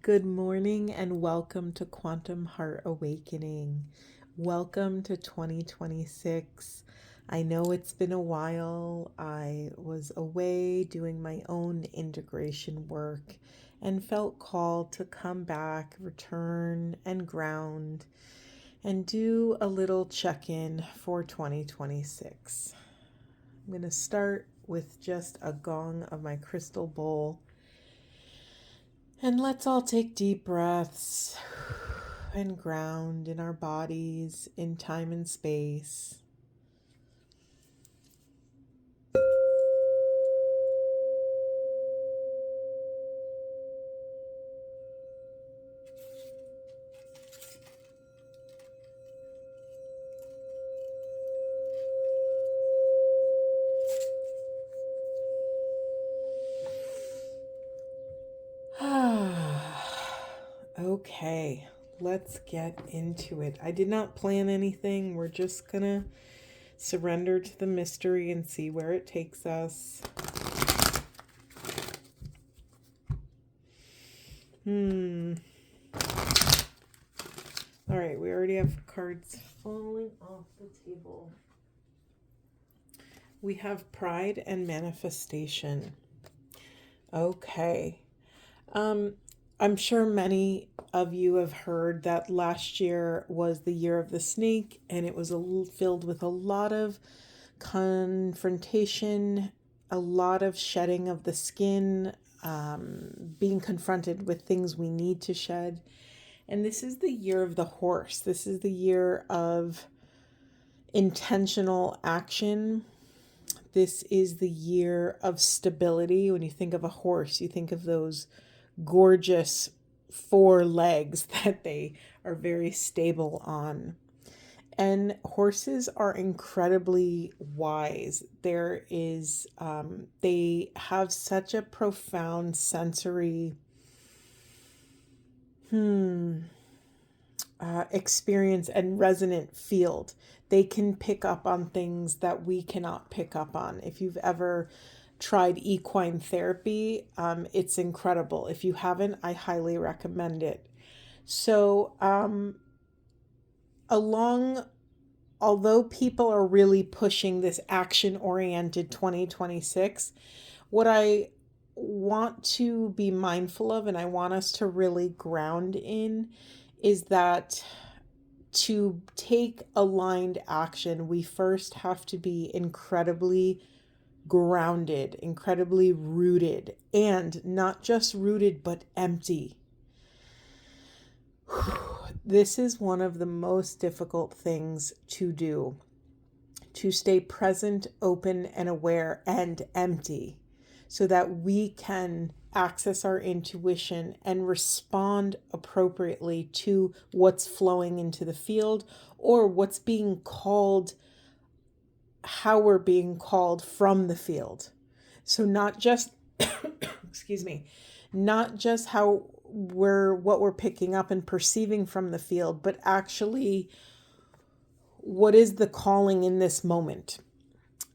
Good morning and welcome to Quantum Heart Awakening. Welcome to 2026. I know it's been a while. I was away doing my own integration work and felt called to come back, return, and ground and do a little check-in for 2026. I'm going to start with just a gong of my crystal bowl. And let's all take deep breaths and ground in our bodies, in time and space. Okay, let's get into it. I did not plan anything. We're just gonna surrender to the mystery and see where it takes us. All right, we already have cards falling off the table. We have pride and manifestation. Okay. I'm sure many of you have heard that last year was the year of the snake, and it was filled with a lot of confrontation, a lot of shedding of the skin, being confronted with things we need to shed. And this is the year of the horse. This is the year of intentional action. This is the year of stability. When you think of a horse, you think of those gorgeous 4 legs that they are very stable on. And horses are incredibly wise. They have such a profound sensory experience and resonant field. They can pick up on things that we cannot pick up on. If you've ever tried equine therapy, it's incredible. If you haven't, I highly recommend it. So, although people are really pushing this action-oriented 2026, what I want to be mindful of and I want us to really ground in is that to take aligned action, we first have to be incredibly grounded, incredibly rooted, and not just rooted, but empty. This is one of the most difficult things to do, to stay present, open, and aware, and empty, so that we can access our intuition and respond appropriately to what's flowing into the field or what's being called, how we're being called from the field. So not just, excuse me, not just what we're picking up and perceiving from the field, but actually what is the calling in this moment.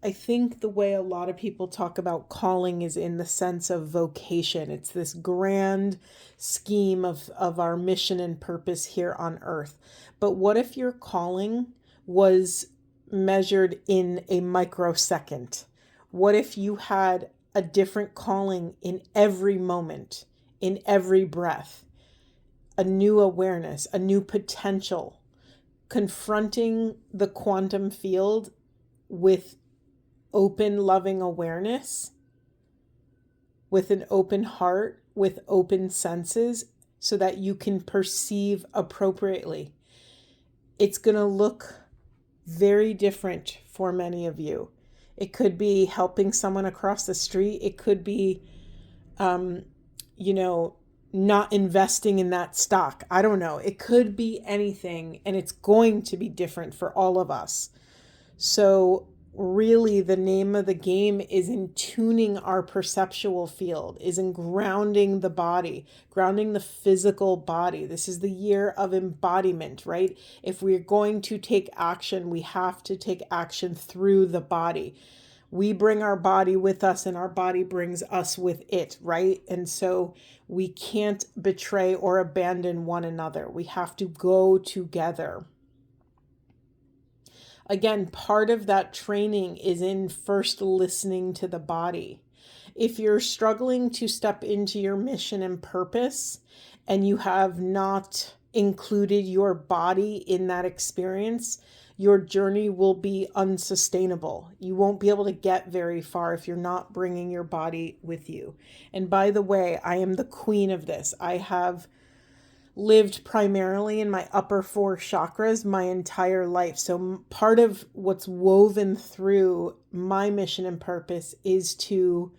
I think the way a lot of people talk about calling is in the sense of vocation. It's this grand scheme of our mission and purpose here on earth. But what if your calling was measured in a microsecond? What if you had a different calling in every moment, in every breath, a new awareness, a new potential, confronting the quantum field with open, loving awareness, with an open heart, with open senses, so that you can perceive appropriately. It's going to look very different for many of you. It could be helping someone across the street. It could be, not investing in that stock. I don't know. It could be anything, and it's going to be different for all of us. So really the name of the game is in tuning our perceptual field, is in grounding the body, grounding the physical body. This is the year of embodiment, right? If we're going to take action, we have to take action through the body. We bring our body with us and our body brings us with it, right? And so we can't betray or abandon one another. We have to go together. Again, part of that training is in first listening to the body. If you're struggling to step into your mission and purpose, and you have not included your body in that experience, your journey will be unsustainable. You won't be able to get very far if you're not bringing your body with you. And by the way, I am the queen of this. I have lived primarily in my upper 4 chakras my entire life. So part of what's woven through my mission and purpose is to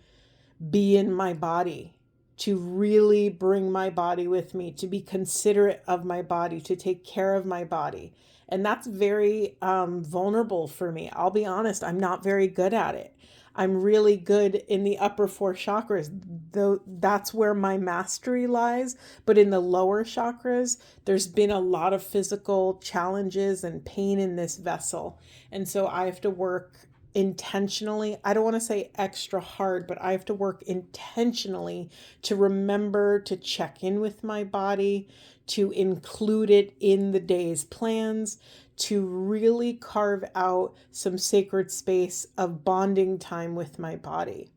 be in my body, to really bring my body with me, to be considerate of my body, to take care of my body. And that's very vulnerable for me. I'll be honest, I'm not very good at it. I'm really good in the upper 4 chakras, though that's where my mastery lies. But in the lower chakras, there's been a lot of physical challenges and pain in this vessel. And so I have to work intentionally. I don't want to say extra hard, but I have to work intentionally to remember to check in with my body, to include it in the day's plans, to really carve out some sacred space of bonding time with my body.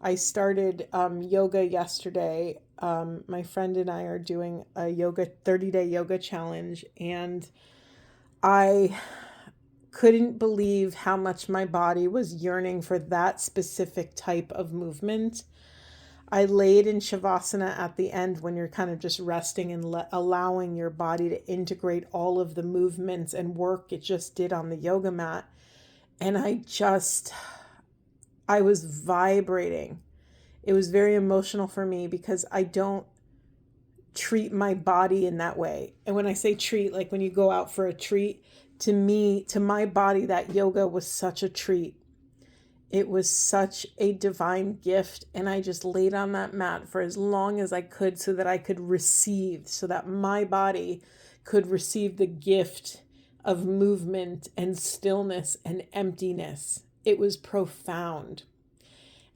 I started yoga yesterday. My friend and I are doing a 30-day yoga challenge, and I couldn't believe how much my body was yearning for that specific type of movement. I laid in Shavasana at the end when you're kind of just resting and allowing your body to integrate all of the movements and work it just did on the yoga mat. And I was vibrating. It was very emotional for me because I don't treat my body in that way. And when I say treat, like when you go out for a treat, to me, to my body, that yoga was such a treat. It was such a divine gift. And I just laid on that mat for as long as I could so that I could receive, so that my body could receive the gift of movement and stillness and emptiness. It was profound.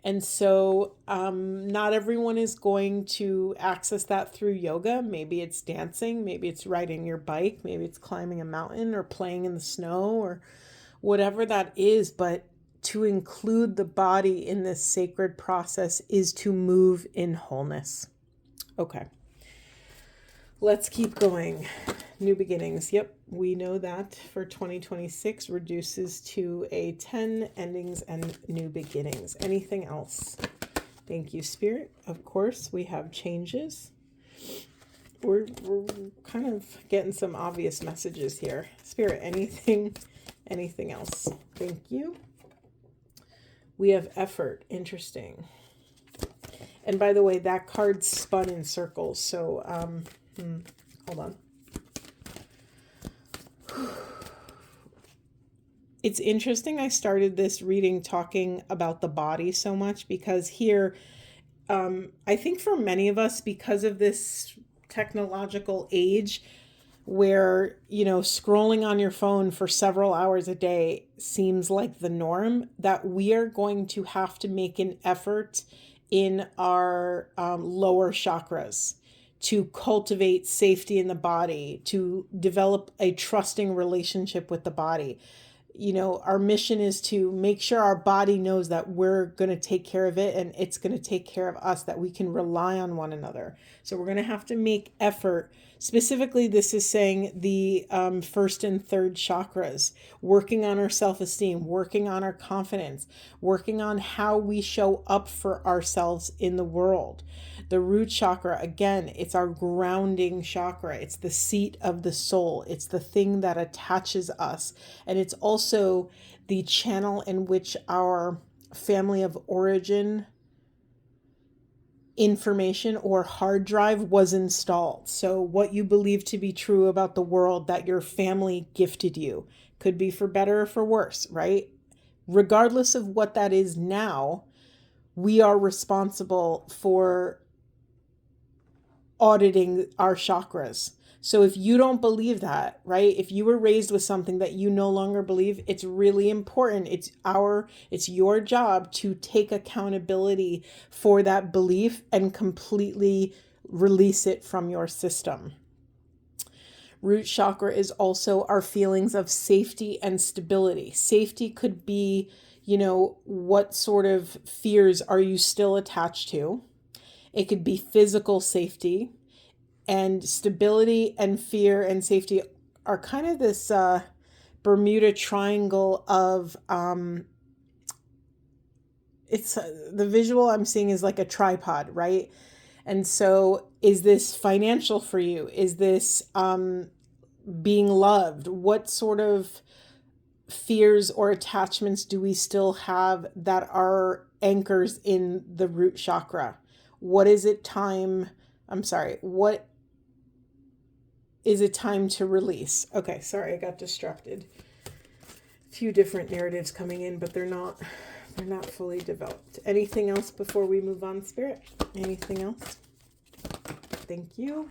And so not everyone is going to access that through yoga. Maybe it's dancing, maybe it's riding your bike, maybe it's climbing a mountain or playing in the snow or whatever that is. But to include the body in this sacred process is to move in wholeness. Okay, let's keep going. New beginnings. Yep, we know that for 2026 reduces to a 10 endings and new beginnings. Anything else? Thank you, Spirit. Of course, we have changes. We're kind of getting some obvious messages here. Spirit, anything else? Thank you. We have effort. Interesting. And by the way, that card spun in circles. So, hold on. It's interesting I started this reading talking about the body so much because here, I think for many of us, because of this technological age where, scrolling on your phone for several hours a day seems like the norm, that we are going to have to make an effort in our lower chakras to cultivate safety in the body, to develop a trusting relationship with the body. Our mission is to make sure our body knows that we're going to take care of it and it's going to take care of us, that we can rely on one another. So we're going to have to make effort. Specifically, this is saying the first and third chakras, working on our self-esteem, working on our confidence, working on how we show up for ourselves in the world. The root chakra, again, it's our grounding chakra. It's the seat of the soul. It's the thing that attaches us. And it's also the channel in which our family of origin information or hard drive was installed. So what you believe to be true about the world that your family gifted you could be for better or for worse, right? Regardless of what that is now, we are responsible for auditing our chakras. So if you don't believe that, right? If you were raised with something that you no longer believe, it's really important. It's your job to take accountability for that belief and completely release it from your system. Root chakra is also our feelings of safety and stability. Safety could be, what sort of fears are you still attached to? It could be physical safety, and stability and fear and safety are kind of this Bermuda Triangle of, it's the visual I'm seeing is like a tripod, right? And so is this financial for you? Is this being loved? What sort of fears or attachments do we still have that are anchors in the root chakra? What is it time to release? Okay, sorry, I got distracted. A few different narratives coming in, but they're not fully developed. Anything else before we move on, Spirit? Anything else? Thank you.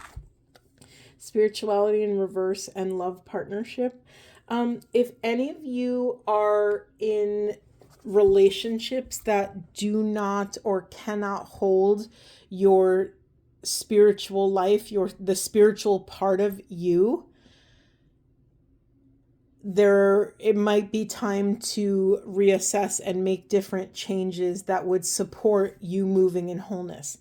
Spirituality in reverse and love partnership. If any of you are in relationships that do not or cannot hold your spiritual life, the spiritual part of you, it might be time to reassess and make different changes that would support you moving in wholeness.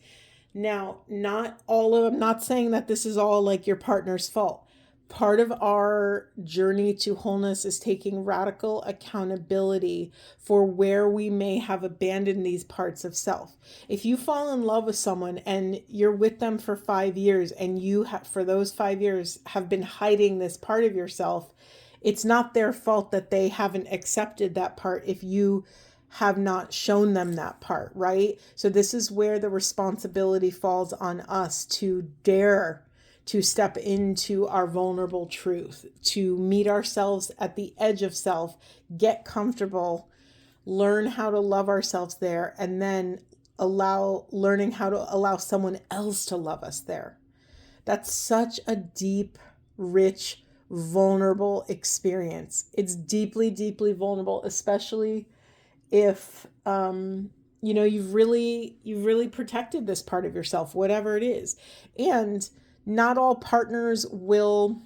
Now, I'm not saying that this is all like your partner's fault. Part of our journey to wholeness is taking radical accountability for where we may have abandoned these parts of self. If you fall in love with someone and you're with them for 5 years and you for those 5 years have been hiding this part of yourself, it's not their fault that they haven't accepted that part if you have not shown them that part, right? So this is where the responsibility falls on us to dare to step into our vulnerable truth, to meet ourselves at the edge of self, get comfortable, learn how to love ourselves there, and then learning how to allow someone else to love us there. That's such a deep, rich, vulnerable experience. It's deeply, deeply vulnerable, especially if you've really protected this part of yourself, whatever it is. And not all partners will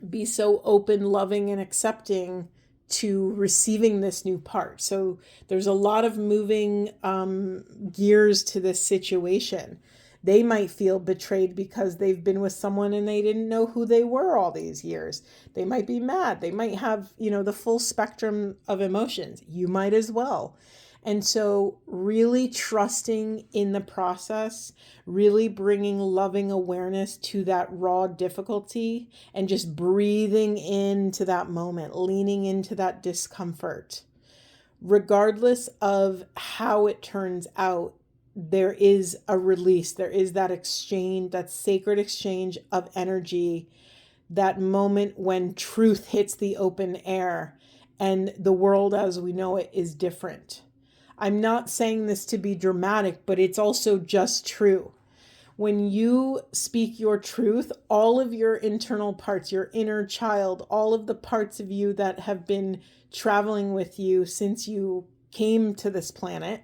be so open, loving, and accepting to receiving this new part. So there's a lot of moving gears to this situation. They might feel betrayed because they've been with someone and they didn't know who they were all these years. They might be mad. They might have, the full spectrum of emotions. You might as well. And so really trusting in the process, really bringing loving awareness to that raw difficulty and just breathing into that moment, leaning into that discomfort. Regardless of how it turns out, there is a release. There is that exchange, that sacred exchange of energy, that moment when truth hits the open air and the world as we know it is different. I'm not saying this to be dramatic, but it's also just true. When you speak your truth, all of your internal parts, your inner child, all of the parts of you that have been traveling with you since you came to this planet,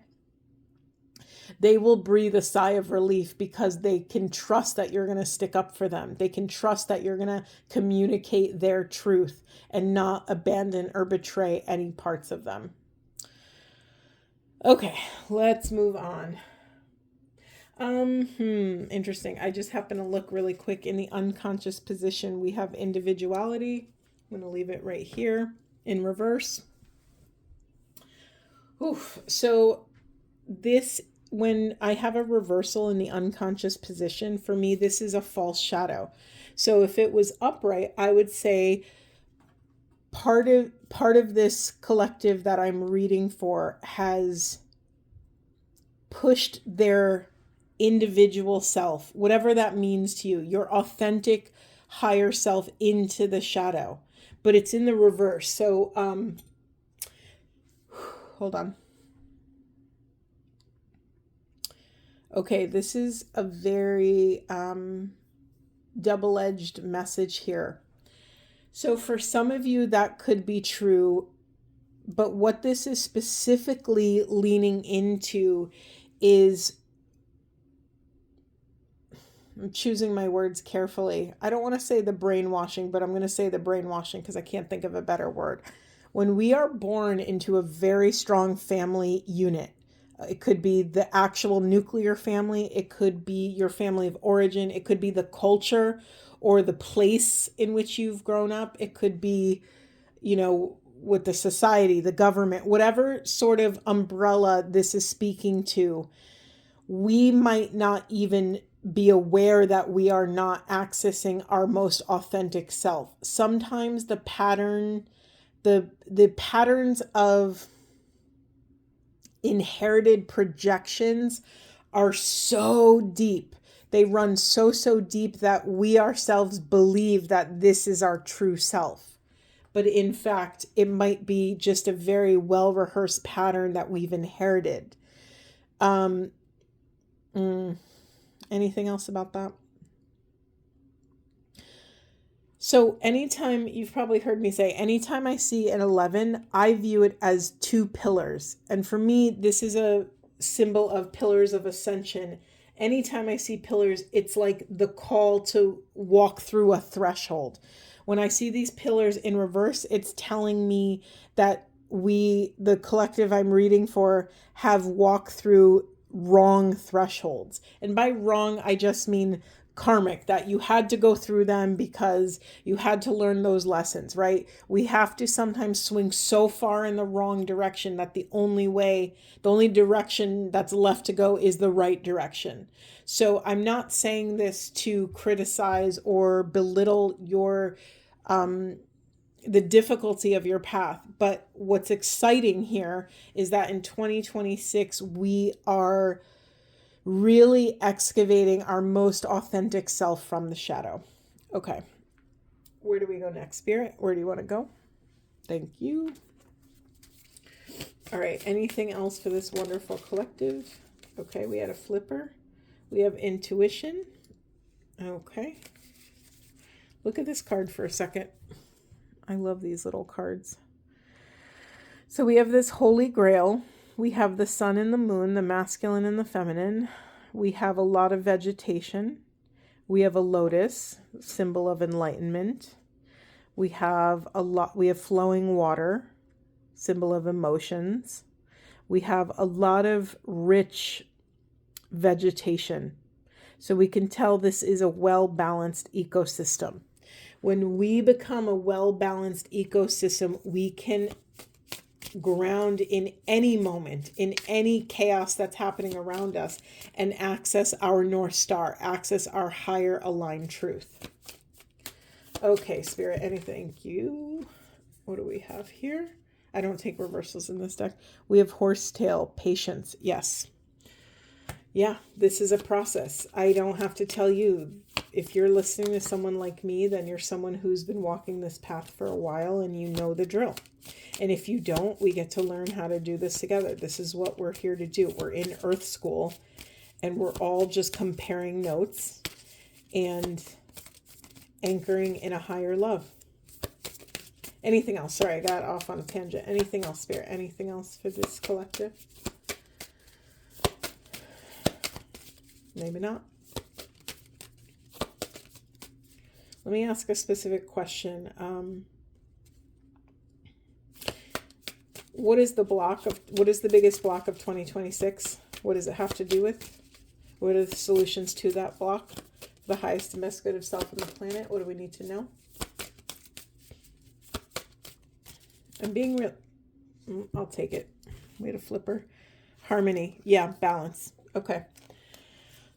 they will breathe a sigh of relief because they can trust that you're going to stick up for them. They can trust that you're going to communicate their truth and not abandon or betray any parts of them. Okay, let's move on. Interesting. I just happen to look really quick. In the unconscious position, we have individuality. I'm going to leave it right here in reverse. So this, when I have a reversal in the unconscious position, for me, this is a false shadow. So if it was upright, I would say part of this collective that I'm reading for has pushed their individual self, whatever that means to you, your authentic higher self, into the shadow, but it's in the reverse. So hold on. Okay, this is a very double-edged message here. So for some of you, that could be true, but what this is specifically leaning into is, I'm choosing my words carefully. I don't want to say the brainwashing, but I'm going to say the brainwashing because I can't think of a better word. When we are born into a very strong family unit, it could be the actual nuclear family, it could be your family of origin, it could be the culture or the place in which you've grown up, it could be, with the society, the government, whatever sort of umbrella this is speaking to. We might not even be aware that we are not accessing our most authentic self. Sometimes the patterns of inherited projections are so deep. They run so deep that we ourselves believe that this is our true self. But in fact, it might be just a very well-rehearsed pattern that we've inherited. Anything else about that? So anytime, you've probably heard me say, anytime I see an 11, I view it as two pillars. And for me, this is a symbol of pillars of ascension. Anytime I see pillars, it's like the call to walk through a threshold. When I see these pillars in reverse, it's telling me that we, the collective I'm reading for, have walked through wrong thresholds. And by wrong, I just mean karmic, that you had to go through them because you had to learn those lessons, right? We have to sometimes swing so far in the wrong direction that the only direction that's left to go is the right direction. So I'm not saying this to criticize or belittle your the difficulty of your path. But what's exciting here is that in 2026, we are really excavating our most authentic self from the shadow. Okay. Where do we go next, Spirit? Where do you want to go? Thank you. All right. Anything else for this wonderful collective? Okay. We had a flipper. We have intuition. Okay. Look at this card for a second. I love these little cards. So we have this Holy Grail. We have the sun and the moon, the masculine and the feminine. We have a lot of vegetation. We have a lotus, symbol of enlightenment. We have flowing water, symbol of emotions. We have a lot of rich vegetation. So we can tell this is a well-balanced ecosystem. When we become a well-balanced ecosystem, we can ground in any moment, in any chaos that's happening around us, and access our North Star, access our higher aligned truth. Okay, Spirit, anything? Thank you. What do we have here? I don't take reversals in this deck. We have horsetail, patience. Yes. Yeah, this is a process. I don't have to tell you. If you're listening to someone like me, then you're someone who's been walking this path for a while and you know the drill. And if you don't, we get to learn how to do this together. This is what we're here to do. We're in Earth School and we're all just comparing notes and anchoring in a higher love. Anything else? Sorry, I got off on a tangent. Anything else, Spirit? Anything else for this collective? Maybe not. Let me ask a specific question. What is the biggest block of 2026? What does it have to do with? What are the solutions to that block? The highest and best good of self and the planet. What do we need to know? I'm being real. I'll take it. We had a flipper. Harmony. Yeah, balance. Okay.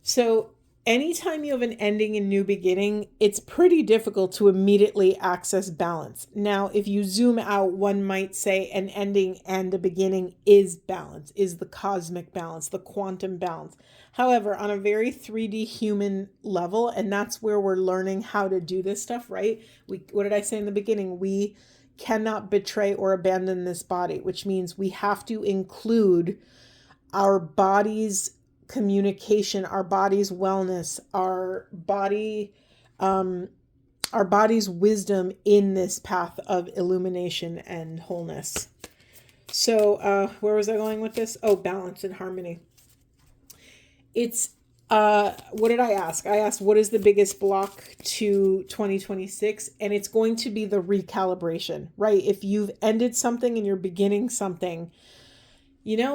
So anytime you have an ending and new beginning, it's pretty difficult to immediately access balance. Now, if you zoom out, one might say an ending and a beginning is balance, is the cosmic balance, the quantum balance. However, on a very 3D human level, and that's where we're learning how to do this stuff, right? What did I say in the beginning? We cannot betray or abandon this body, which means we have to include our body's communication, our body's wellness, our body's wisdom in this path of illumination and wholeness. So where was I going with this? Oh, balance and harmony. It's what did I ask? I asked, what is the biggest block to 2026? And it's going to be the recalibration, right? If you've ended something and you're beginning something,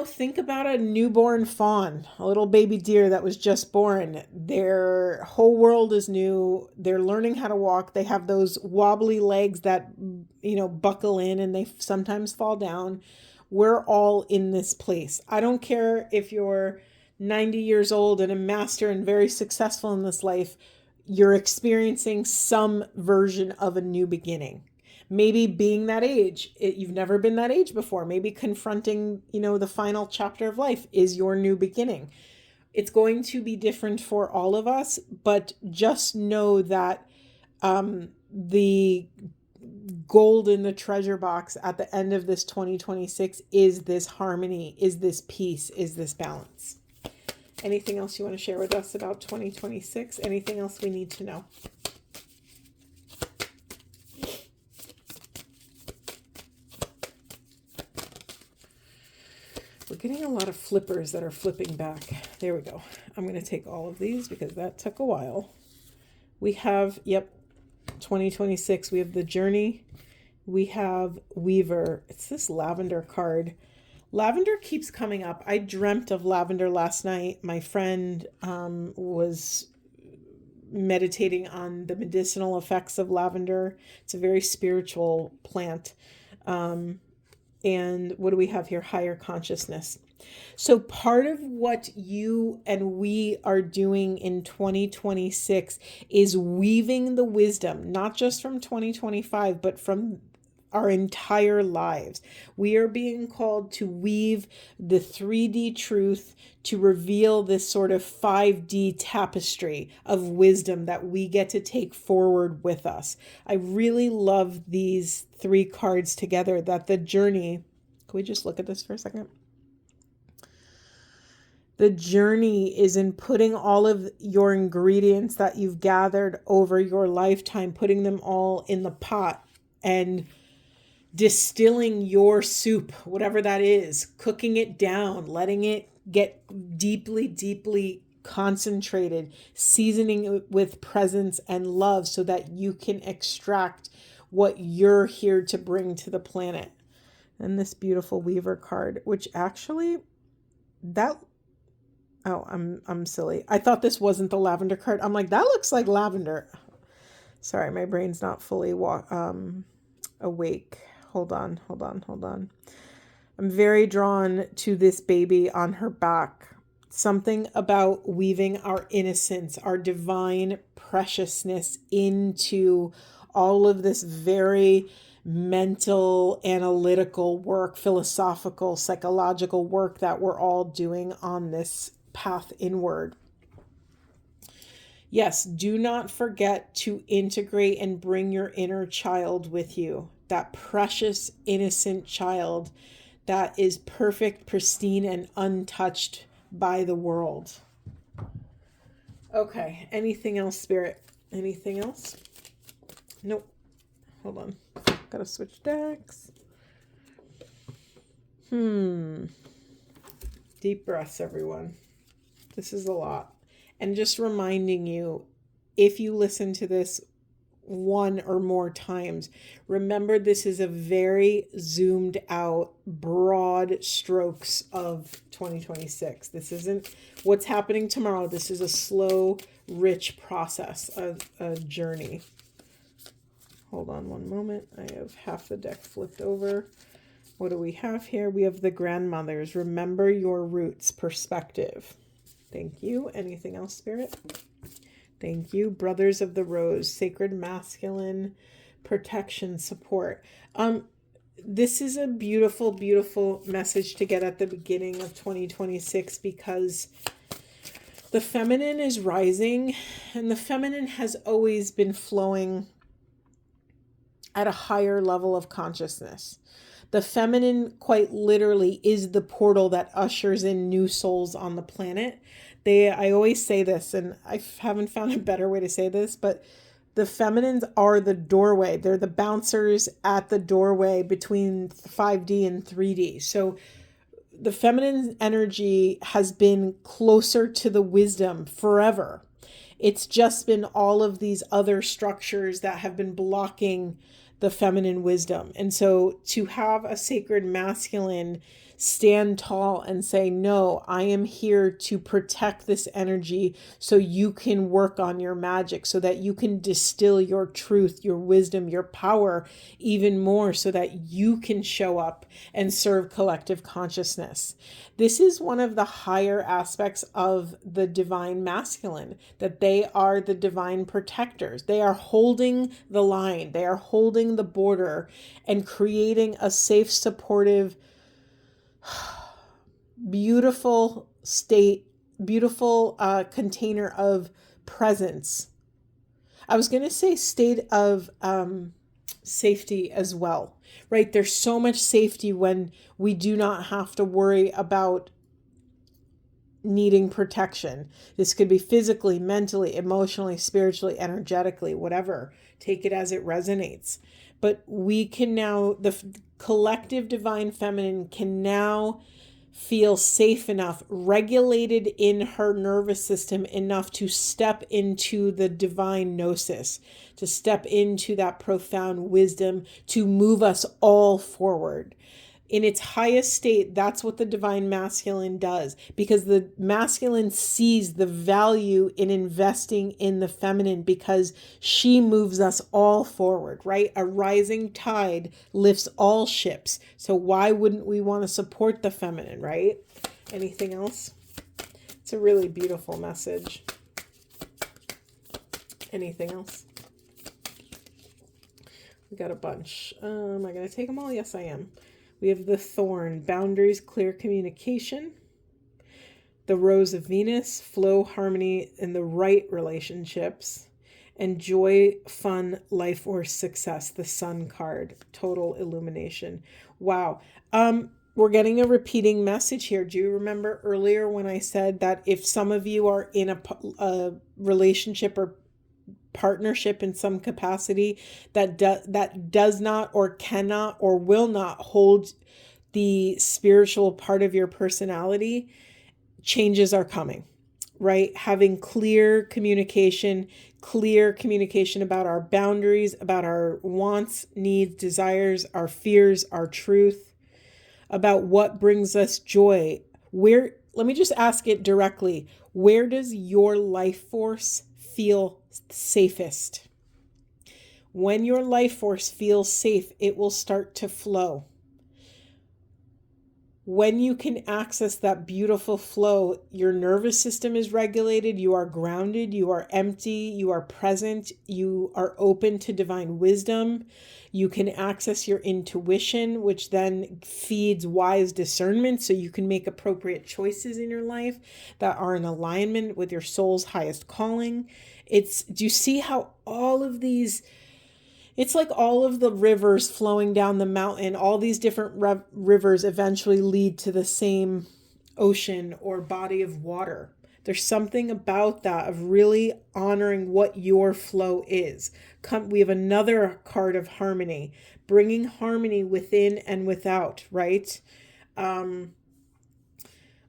think about a newborn fawn, a little baby deer that was just born. Their whole world is new. They're learning how to walk. They have those wobbly legs that, buckle in and they sometimes fall down. We're all in this place. I don't care if you're 90 years old and a master and very successful in this life, you're experiencing some version of a new beginning. Maybe being that age, you've never been that age before. Maybe confronting, the final chapter of life is your new beginning. It's going to be different for all of us, but just know that the gold in the treasure box at the end of this 2026 is this harmony, is this peace, is this balance. Anything else you want to share with us about 2026? Anything else we need to know? We're getting a lot of flippers that are flipping back. There we go. I'm going to take all of these because that took a while. We have, 2026. We have the journey. We have Weaver. It's this lavender card. Lavender keeps coming up. I dreamt of lavender last night. My friend was meditating on the medicinal effects of lavender. It's a very spiritual plant. And what do we have here? Higher consciousness. So part of what you and we are doing in 2026 is weaving the wisdom, not just from 2025, but from our entire lives. We are being called to weave the 3D truth, to reveal this sort of 5D tapestry of wisdom that we get to take forward with us. I really love these three cards together, that the journey, can we just look at this for a second? The journey is in putting all of your ingredients that you've gathered over your lifetime, putting them all in the pot and distilling your soup, whatever that is, cooking it down, letting it get deeply, deeply concentrated, seasoning it with presence and love so that you can extract what you're here to bring to the planet. And this beautiful Weaver card, which actually I'm silly. I thought this wasn't the lavender card. I'm like, that looks like lavender. Sorry, my brain's not fully awake. Hold on. I'm very drawn to this baby on her back. Something about weaving our innocence, our divine preciousness into all of this very mental, analytical work, philosophical, psychological work that we're all doing on this path inward. Yes, do not forget to integrate and bring your inner child with you. That precious, innocent child that is perfect, pristine, and untouched by the world. Okay, anything else, Spirit? Anything else? Nope. Hold on. Gotta switch decks. Deep breaths, everyone. This is a lot. And just reminding you, if you listen to this one or more times, remember this is a very zoomed out, broad strokes of 2026. This isn't what's happening tomorrow. This is a slow, rich process of a journey. Hold on one moment. I have half the deck flipped over. What do we have here? We have the grandmothers. Remember your roots perspective. Thank you. Anything else, Spirit? Thank you. Brothers of the Rose, sacred masculine protection, support. This is a beautiful, beautiful message to get at the beginning of 2026 because the feminine is rising, and the feminine has always been flowing at a higher level of consciousness. The feminine quite literally is the portal that ushers in new souls on the planet. I always say this, and I haven't found a better way to say this, but the feminines are the doorway. They're the bouncers at the doorway between 5D and 3D. So the feminine energy has been closer to the wisdom forever. It's just been all of these other structures that have been blocking the feminine wisdom. And so to have a sacred masculine stand tall and say, no, I am here to protect this energy so you can work on your magic, so that you can distill your truth, your wisdom, your power even more, so that you can show up and serve collective consciousness. This is one of the higher aspects of the divine masculine, that they are the divine protectors. They are holding the line, they are holding the border and creating a safe, supportive, beautiful container of presence. I was going to say state of safety as well, right? There's so much safety when we do not have to worry about needing protection. This could be physically, mentally, emotionally, spiritually, energetically, whatever. Take it as it resonates. But we can now, the collective divine feminine can now feel safe enough, regulated in her nervous system enough to step into the divine gnosis, to step into that profound wisdom, to move us all forward. In its highest state, that's what the divine masculine does, because the masculine sees the value in investing in the feminine, because she moves us all forward, right? A rising tide lifts all ships. So why wouldn't we want to support the feminine, right? Anything else? It's a really beautiful message. Anything else? We got a bunch. Am I going to take them all? Yes, I am. We have the thorn, boundaries, clear communication. The rose of Venus, flow, harmony, and the right relationships. And joy, fun, life, or success, the sun card, total illumination. Wow. We're getting a repeating message here. Do you remember earlier when I said that if some of you are in a relationship or partnership in some capacity that does not or cannot or will not hold the spiritual part of your personality, changes are coming, right? Having clear communication about our boundaries, about our wants, needs, desires, our fears, our truth, about what brings us joy. Let me just ask it directly. Where does your life force feel safest? When your life force feels safe, it will start to flow. When you can access that beautiful flow, your nervous system is regulated, you are grounded, you are empty, you are present, you are open to divine wisdom. You can access your intuition, which then feeds wise discernment, so you can make appropriate choices in your life that are in alignment with your soul's highest calling. Do you see how all of these, it's like all of the rivers flowing down the mountain, all these different rivers eventually lead to the same ocean or body of water. There's something about that, of really honoring what your flow is. We have another card of harmony, bringing harmony within and without, right?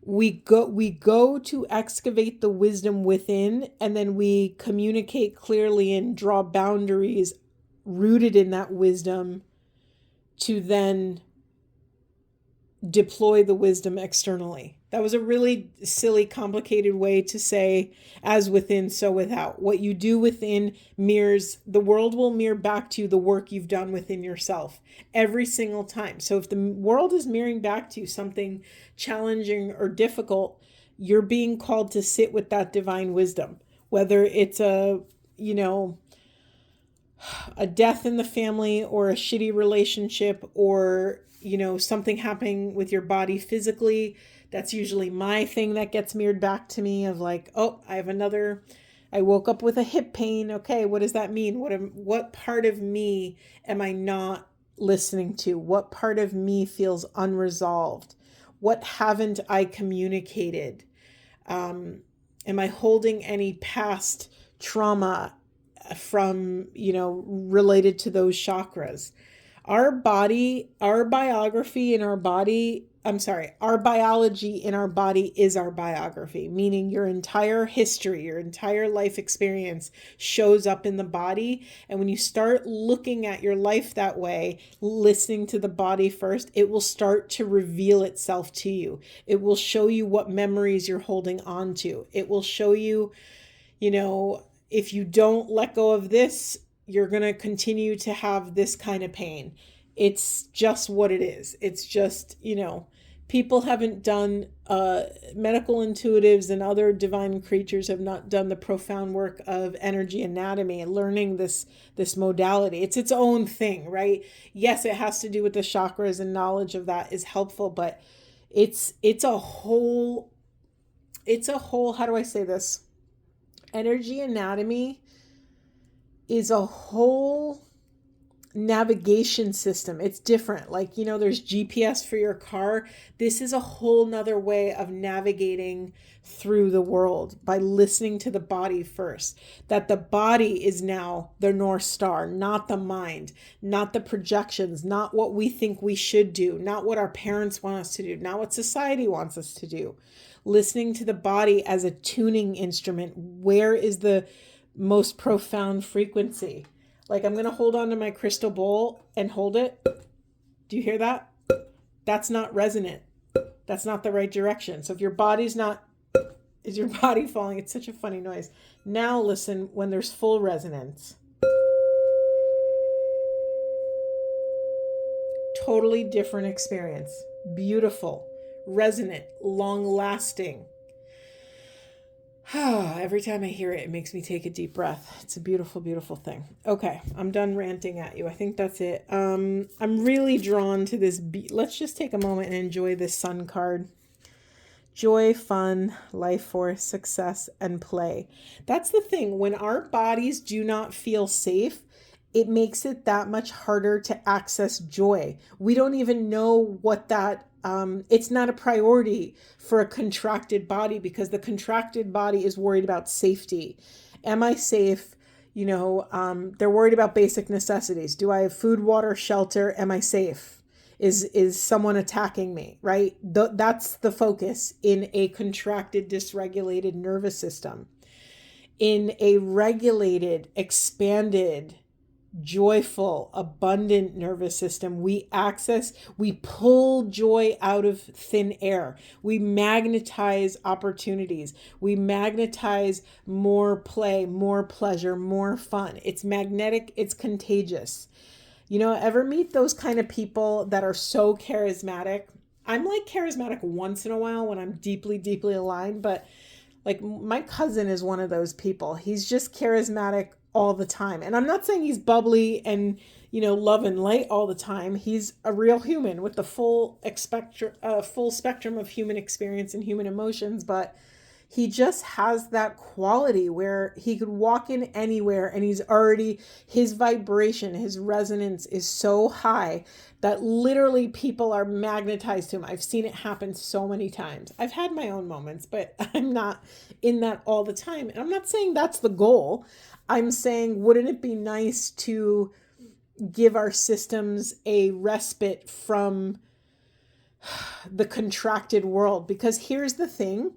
We go to excavate the wisdom within, and then we communicate clearly and draw boundaries rooted in that wisdom to then deploy the wisdom externally. That was a really silly, complicated way to say, as within, so without. What you do within mirrors, the world will mirror back to you the work you've done within yourself every single time. So if the world is mirroring back to you something challenging or difficult, you're being called to sit with that divine wisdom, whether it's a death in the family, or a shitty relationship, or something happening with your body physically. That's usually my thing that gets mirrored back to me, of like, oh, I woke up with a hip pain. Okay, what does that mean? What part of me am I not listening to? What part of me feels unresolved? What haven't I communicated? Am I holding any past trauma from, related to those chakras? Our body, our biography in our body, our biology in our body is our biography, meaning your entire history, your entire life experience shows up in the body. And when you start looking at your life that way, listening to the body first, it will start to reveal itself to you. It will show you what memories you're holding on to. It will show you, if you don't let go of this, you're going to continue to have this kind of pain. It's just what it is. It's just, people haven't done, medical intuitives and other divine creatures have not done the profound work of energy anatomy and learning this modality. It's its own thing, right? Yes, it has to do with the chakras, and knowledge of that is helpful, but it's a whole, how do I say this? Energy anatomy is a whole navigation system. It's different. Like, there's GPS for your car. This is a whole nother way of navigating through the world by listening to the body first. That the body is now the North Star, not the mind, not the projections, not what we think we should do, not what our parents want us to do, not what society wants us to do. Listening to the body as a tuning instrument. Where is the most profound frequency? Like, I'm going to hold on to my crystal bowl and hold it. Do you hear that? That's not resonant. That's not the right direction. So if your body's not, is your body falling? It's such a funny noise. Now listen when there's full resonance. Totally different experience. Beautiful, resonant, long lasting. Every time I hear it, it makes me take a deep breath. It's a beautiful, beautiful thing. Okay, I'm done ranting at you. I think that's it. I'm really drawn to this. Let's just take a moment and enjoy this sun card. Joy, fun, life force, success, and play. That's the thing. When our bodies do not feel safe, it makes it that much harder to access joy. We don't even know what that it's not a priority for a contracted body, because the contracted body is worried about safety. Am I safe? They're worried about basic necessities. Do I have food, water, shelter? Am I safe? Is someone attacking me? Right? That's the focus in a contracted, dysregulated nervous system. In a regulated, expanded, joyful, abundant nervous system, we pull joy out of thin air. We magnetize opportunities. We magnetize more play, more pleasure, more fun. It's magnetic. It's contagious. Ever meet those kind of people that are so charismatic? I'm like charismatic once in a while when I'm deeply, deeply aligned, but like my cousin is one of those people. He's just charismatic all the time. And I'm not saying he's bubbly and, love and light all the time. He's a real human with the full spectrum of human experience and human emotions, but he just has that quality where he could walk in anywhere and his vibration, his resonance is so high that literally people are magnetized to him. I've seen it happen so many times. I've had my own moments, but I'm not in that all the time. And I'm not saying that's the goal. I'm saying, wouldn't it be nice to give our systems a respite from the contracted world? Because here's the thing.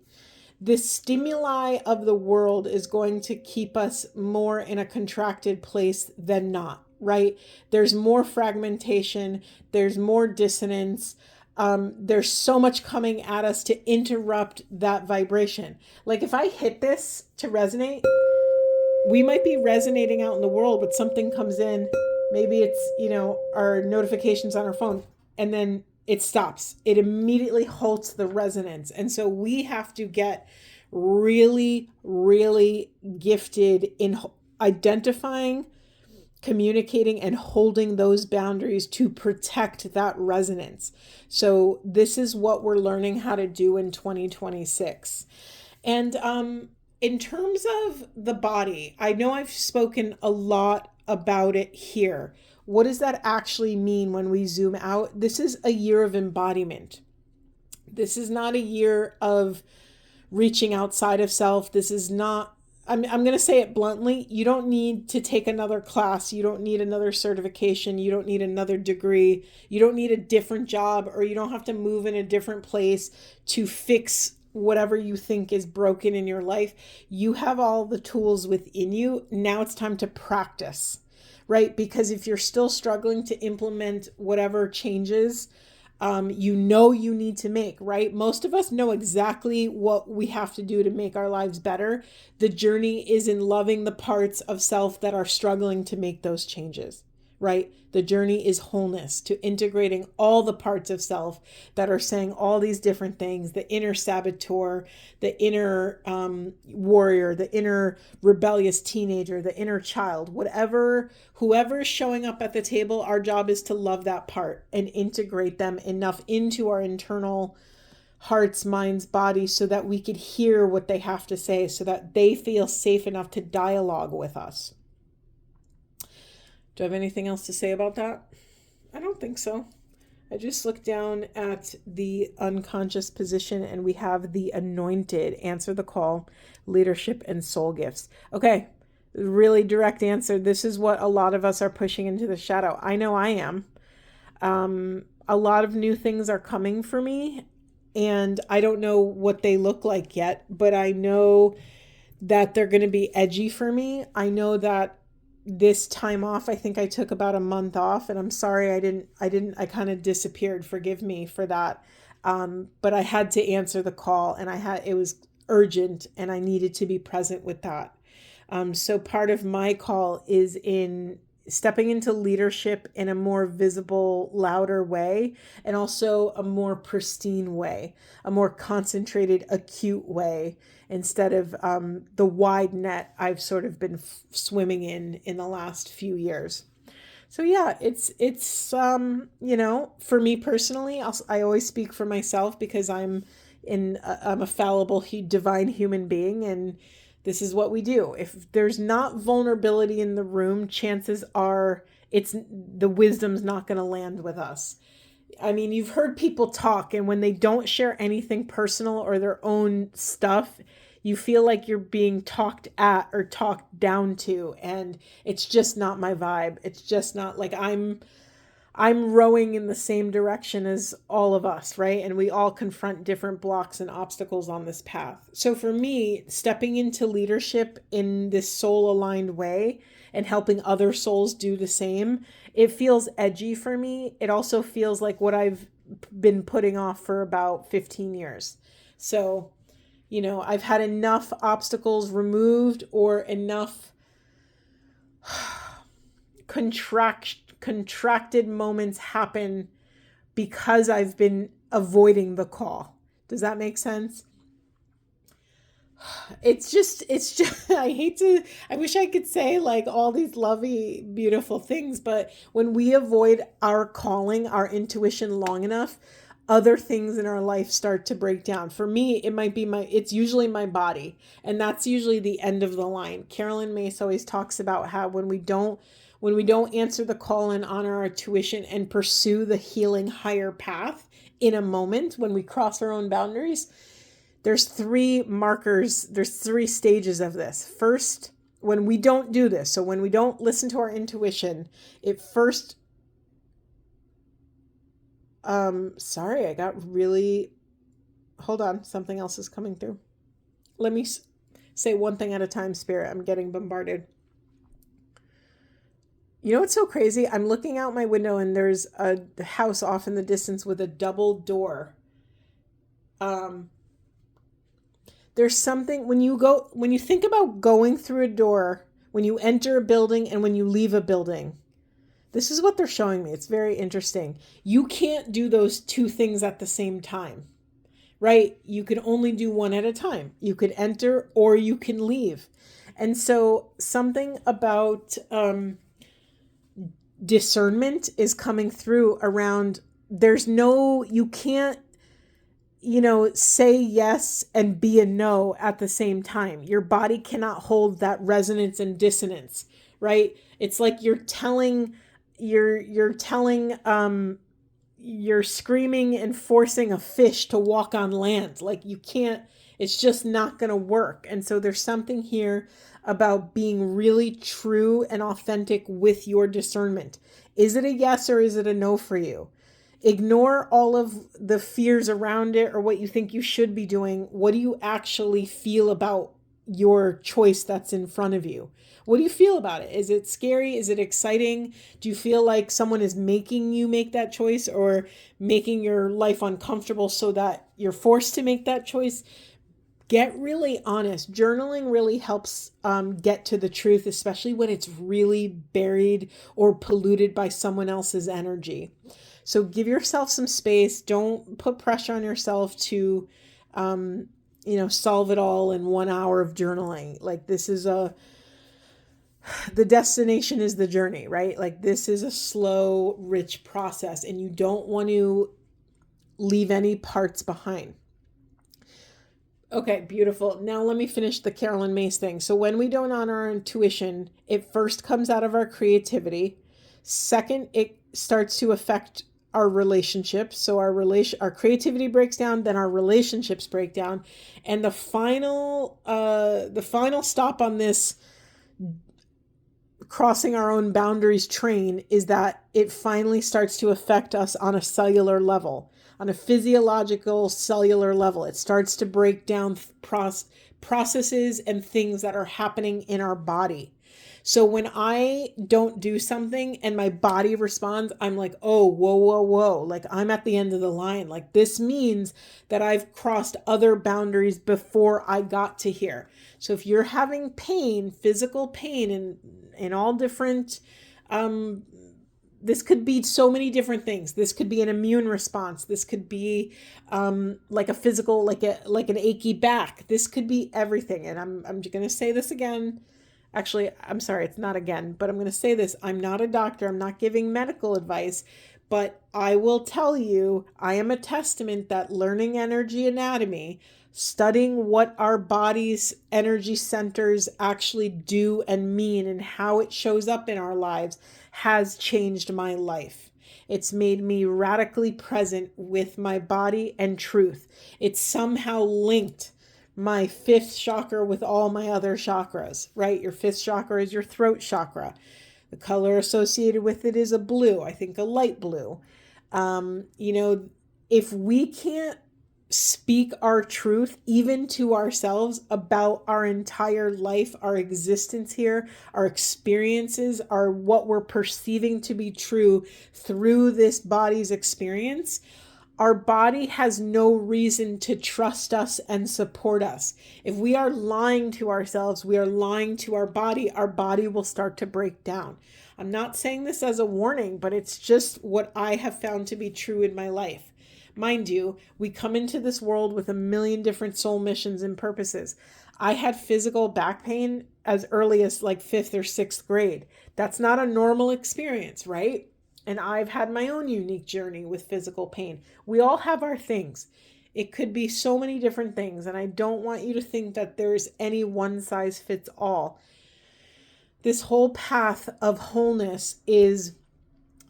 The stimuli of the world is going to keep us more in a contracted place than not, right? There's more fragmentation. There's more dissonance. There's so much coming at us to interrupt that vibration. Like if I hit this to resonate, we might be resonating out in the world, but something comes in. Maybe it's, our notifications on our phone, and then it stops. It immediately halts the resonance. And so we have to get really, really gifted in identifying, communicating, and holding those boundaries to protect that resonance. So this is what we're learning how to do in 2026. And in terms of the body, I know I've spoken a lot about it here. What does that actually mean when we zoom out? This is a year of embodiment. This is not a year of reaching outside of self. This is not, I'm going to say it bluntly. You don't need to take another class. You don't need another certification. You don't need another degree. You don't need a different job, or you don't have to move in a different place to fix whatever you think is broken in your life. You have all the tools within you. Now it's time to practice, right? Because if you're still struggling to implement whatever changes you know you need to make, right? Most of us know exactly what we have to do to make our lives better. The journey is in loving the parts of self that are struggling to make those changes, right? The journey is wholeness, to integrating all the parts of self that are saying all these different things, the inner saboteur, the inner warrior, the inner rebellious teenager, the inner child, whoever is showing up at the table, our job is to love that part and integrate them enough into our internal hearts, minds, bodies, so that we could hear what they have to say, so that they feel safe enough to dialogue with us. Do I have anything else to say about that? I don't think so. I just looked down at the unconscious position and we have the anointed, answer the call, leadership, and soul gifts. Okay, really direct answer. This is what a lot of us are pushing into the shadow. I know I am. A lot of new things are coming for me, and I don't know what they look like yet, but I know that they're going to be edgy for me. I know that this time off, I think I took about a month off, and I'm sorry I kind of disappeared. Forgive me for that. But I had to answer the call, and it was urgent, and I needed to be present with that. So part of my call is in stepping into leadership in a more visible, louder way, and also a more pristine way, a more concentrated, acute way, instead of the wide net I've sort of been swimming in the last few years. So yeah, it's for me personally, I always speak for myself, because I'm a fallible, divine human being, and this is what we do. If there's not vulnerability in the room, chances are the wisdom's not going to land with us. I mean, you've heard people talk, and when they don't share anything personal or their own stuff, you feel like you're being talked at or talked down to, and it's just not my vibe. It's just not like I'm rowing in the same direction as all of us, right? And we all confront different blocks and obstacles on this path. So for me, stepping into leadership in this soul-aligned way and helping other souls do the same, it feels edgy for me. It also feels like what I've been putting off for about 15 years. So, I've had enough obstacles removed, or enough contracted moments happen because I've been avoiding the call. Does that make sense? It's just, I wish I could say like all these lovely, beautiful things, but when we avoid our calling, our intuition long enough, other things in our life start to break down. For me, it's usually my body, and that's usually the end of the line. Carolyn Mace always talks about how when we don't answer the call and honor our intuition and pursue the healing higher path in a moment, when we cross our own boundaries, there's 3 markers, there's 3 stages of this. First, when we don't do this, so when we don't listen to our intuition, it first, sorry, hold on, something else is coming through. Let me say one thing at a time, Spirit. I'm getting bombarded. You know what's so crazy? I'm looking out my window and there's a house off in the distance with a double door. There's something when you think about going through a door, when you enter a building and when you leave a building. This is what they're showing me. It's very interesting. You can't do those 2 things at the same time, right? You can only do one at a time. You could enter or you can leave. And so something about discernment is coming through around, you can't, say yes and be a no at the same time. Your body cannot hold that resonance and dissonance, right? It's like you're screaming and forcing a fish to walk on land. Like you can't, It's just not going to work. And so there's something here about being really true and authentic with your discernment. Is it a yes or is it a no for you? Ignore all of the fears around it or what you think you should be doing. What do you actually feel about your choice that's in front of you? What do you feel about it? Is it scary? Is it exciting? Do you feel like someone is making you make that choice or making your life uncomfortable so that you're forced to make that choice? Get really honest. Journaling really helps get to the truth, especially when it's really buried or polluted by someone else's energy. So give yourself some space. Don't put pressure on yourself to, solve it all in 1 hour of journaling. Like the destination is the journey, right? Like this is a slow, rich process and you don't want to leave any parts behind. Okay, beautiful. Now let me finish the Carolyn Mace thing. So when we don't honor our intuition, it first comes out of our creativity. Second, it starts to affect our relationships. So our creativity breaks down, then our relationships break down. And the final stop on this crossing our own boundaries train is that it finally starts to affect us on a cellular level. On a physiological cellular level, it starts to break down processes and things that are happening in our body. So when I don't do something and my body responds, I'm like, oh, whoa, whoa, whoa. Like I'm at the end of the line. Like this means that I've crossed other boundaries before I got to here. So if you're having pain, physical pain in all different, this could be so many different things. This could be an immune response. This could be like a physical, like an achy back. This could be everything. And I'm going to say this again. Actually, I'm sorry, it's not again, but I'm going to say this. I'm not a doctor. I'm not giving medical advice, but I will tell you, I am a testament that learning energy anatomy, studying what our body's energy centers actually do and mean and how it shows up in our lives has changed my life. It's made me radically present with my body and truth. It's somehow linked my fifth chakra with all my other chakras, right? Your fifth chakra is your throat chakra. The color associated with it is a blue, I think a light blue. If we can't speak our truth, even to ourselves, about our entire life, our existence here, our experiences, our what we're perceiving to be true through this body's experience, our body has no reason to trust us and support us. If we are lying to ourselves, we are lying to our body will start to break down. I'm not saying this as a warning, but it's just what I have found to be true in my life. Mind you, we come into this world with a million different soul missions and purposes. I had physical back pain as early as like 5th or 6th grade. That's not a normal experience, right? And I've had my own unique journey with physical pain. We all have our things. It could be so many different things. And I don't want you to think that there's any one size fits all. This whole path of wholeness is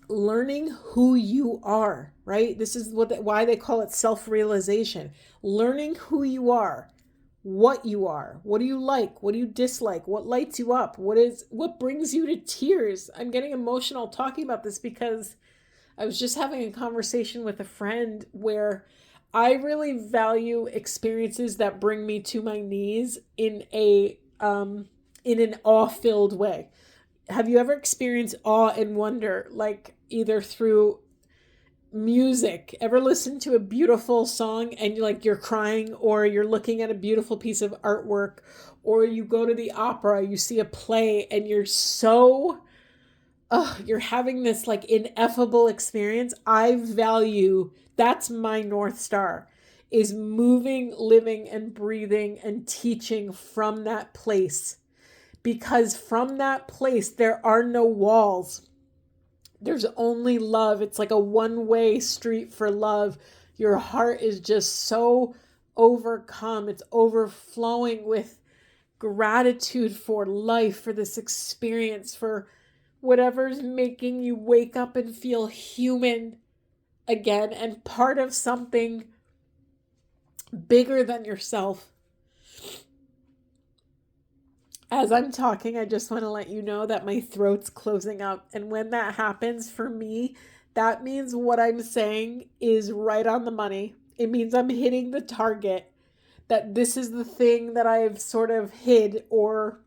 learning who you are, right? This is why they call it self-realization. Learning who you are, what you are, what do you like, what do you dislike, what lights you up, what brings you to tears. I'm getting emotional talking about this because I was just having a conversation with a friend where I really value experiences that bring me to my knees in an awe-filled way. Have you ever experienced awe and wonder, like either through music? Ever listen to a beautiful song and you're crying, or you're looking at a beautiful piece of artwork, or you go to the opera, you see a play, and you're having this like ineffable experience. That's my North Star, is moving, living, and breathing and teaching from that place. Because from that place, there are no walls. There's only love. It's like a one-way street for love. Your heart is just so overcome. It's overflowing with gratitude for life, for this experience, for whatever's making you wake up and feel human again and part of something bigger than yourself. As I'm talking, I just want to let you know that my throat's closing up. And when that happens for me, that means what I'm saying is right on the money. It means I'm hitting the target, that this is the thing that I've sort of hid, or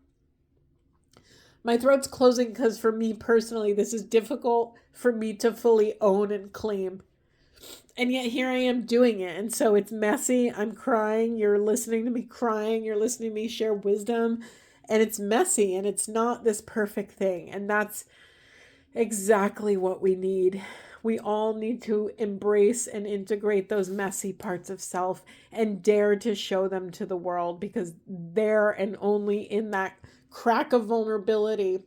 my throat's closing because for me personally, this is difficult for me to fully own and claim. And yet here I am doing it. And so it's messy. I'm crying. You're listening to me crying. You're listening to me share wisdom. And it's messy and it's not this perfect thing. And that's exactly what we need. We all need to embrace and integrate those messy parts of self and dare to show them to the world, because there and only in that crack of vulnerability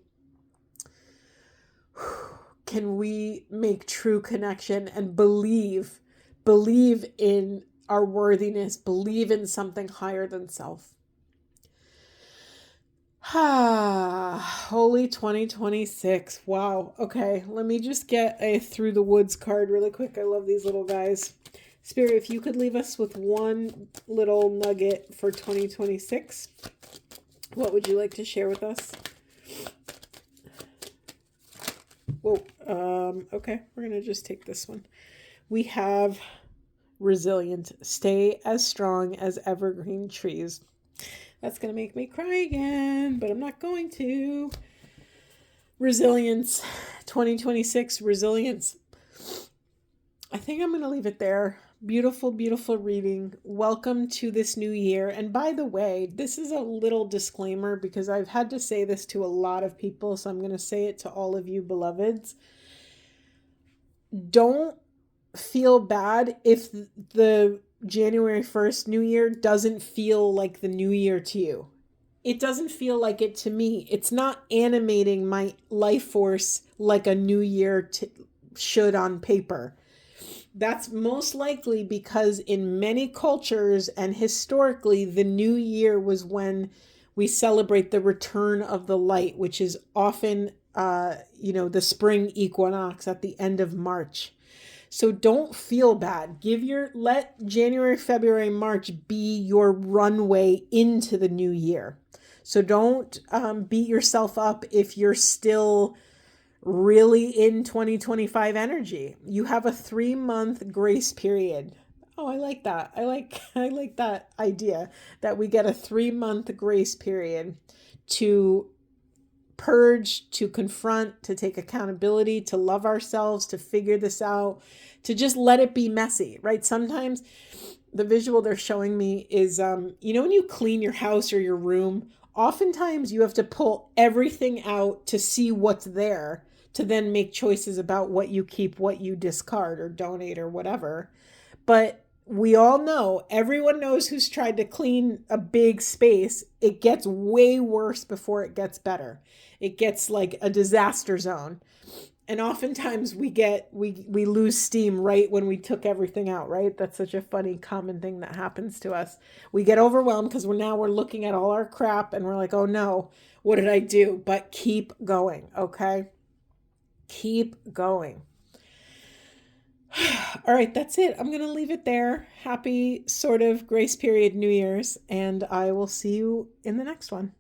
can we make true connection and believe in our worthiness, believe in something higher than self. Holy 2026. Wow. Okay, let me just get a Through the Woods card really quick. I love these little guys. Spirit, if you could leave us with one little nugget for 2026, what would you like to share with us? Whoa. Okay, we're going to just take this one. We have resilient. Stay as strong as evergreen trees. That's going to make me cry again, but I'm not going to. Resilience. 2026 resilience. I think I'm going to leave it there. Beautiful, beautiful reading. Welcome to this new year. And by the way, this is a little disclaimer because I've had to say this to a lot of people, so I'm going to say it to all of you beloveds. Don't feel bad if the January 1st New Year doesn't feel like the new year to you. It doesn't feel like it to me. It's not animating my life force like a new year should on paper. That's most likely because in many cultures and historically, the new year was when we celebrate the return of the light, which is often, the spring equinox at the end of March. So don't feel bad. Let January, February, March be your runway into the new year. So don't beat yourself up if you're still really in 2025 energy. You have a 3-month grace period. Oh, I like that. I like that idea that we get a 3-month grace period to purge, to confront, to take accountability, to love ourselves, to figure this out, to just let it be messy, right? Sometimes the visual they're showing me is, when you clean your house or your room, oftentimes you have to pull everything out to see what's there, to then make choices about what you keep, what you discard or donate or whatever. But we all know, everyone knows who's tried to clean a big space, it gets way worse before it gets better. It gets like a disaster zone. And oftentimes we lose steam right when we took everything out, right? That's such a funny common thing that happens to us. We get overwhelmed because we're looking at all our crap and we're like, oh no, what did I do? But keep going, okay? Keep going. All right, that's it. I'm going to leave it there. Happy sort of grace period New Year's, and I will see you in the next one.